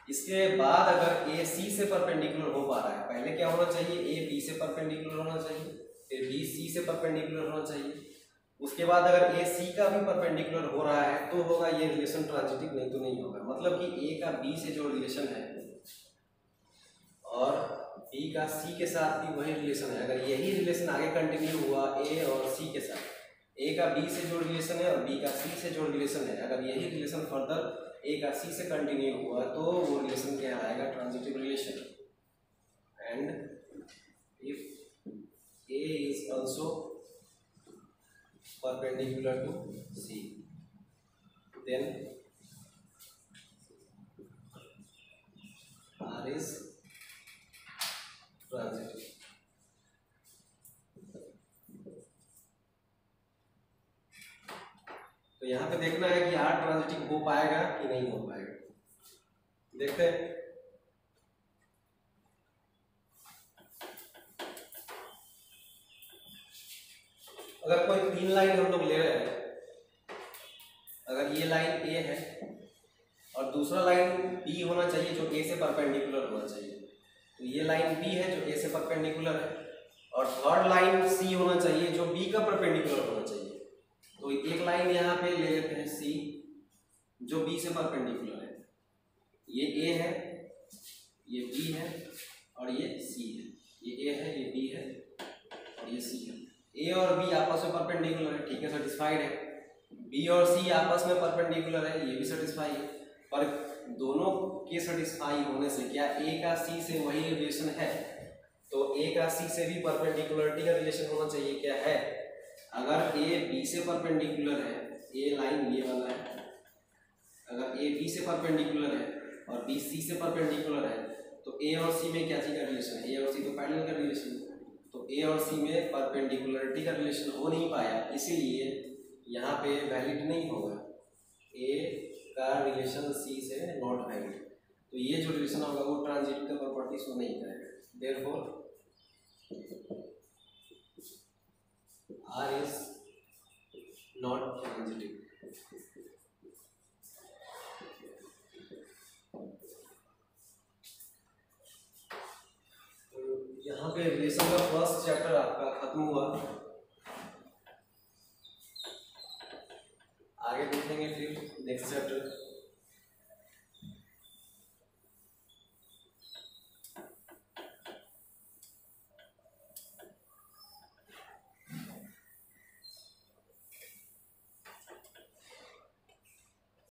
इसके बाद अगर ए सी से परपेंडिकुलर हो पा रहा है, पहले क्या होना चाहिए, ए बी से परपेंडिकुलर होना चाहिए, फिर बी सी से परपेंडिकुलर होना चाहिए, उसके बाद अगर ए सी का भी परपेंडिकुलर हो रहा है तो होगा ये रिलेशन ट्रांजिटिव, नहीं तो नहीं होगा। मतलब कि ए का बी से जो रिलेशन है और बी का सी के साथ भी वही रिलेशन है, अगर यही रिलेशन आगे कंटिन्यू हुआ ए और सी के साथ, ए का बी से जो रिलेशन है और बी का सी से जो रिलेशन है, अगर यही रिलेशन फर्दर ए का सी से कंटिन्यू हुआ तो वो रिलेशन क्या आएगा, transitive relation. And if A is also perpendicular to C, then R is transitive. तो यहाँ पे देखना है कि R ट्रांजिटिव हो पाएगा कि नहीं हो पाएगा, देखते हैं। अगर कोई तीन लाइन हम लोग ले रहे हैं, अगर ये लाइन ए है और दूसरा लाइन बी होना चाहिए जो ए से परपेंडिकुलर होना चाहिए, तो ये लाइन बी है जो ए से परपेंडिकुलर है, और थर्ड लाइन सी होना चाहिए जो बी का परपेंडिकुलर होना चाहिए। तो एक लाइन यहाँ पे ले लेते हैं सी जो बी से परपेंडिकुलर है, ये ए है, ये बी है और ये सी है, ये ए है, ये बी है और ये सी है। ए और बी आपस में परपेंडिकुलर है, ठीक है, सेटिस्फाइड है। बी और सी आपस में परपेंडिकुलर है, ये भी सेटिस्फाई है। पर दोनों के सेटिस्फाई होने से क्या ए का सी से वही रिलेशन है, तो ए का सी से भी परपेंडिकुलरिटी का रिलेशन होना चाहिए, क्या है। अगर ए बी से परपेंडिकुलर है, ए लाइन ये वाला है, अगर ए बी से परपेंडिकुलर है और बी सी से परपेंडिकुलर है तो ए और सी में क्या चीज का रिलेशन है, ए और सी तो पैरेलल का रिलेशन है। तो ए और सी में परपेंडिकुलरिटी का रिलेशन हो नहीं पाया, इसीलिए यहाँ पे वैलिड नहीं होगा, ए का रिलेशन सी से नॉट वैलिड। तो ये जो रिलेशन होगा वो ट्रांजिटिव का प्रॉपर्टी शो नहीं करेगा, therefore R is not transitive. यहाँ पे रिलेशन का फर्स्ट चैप्टर आपका खत्म हुआ।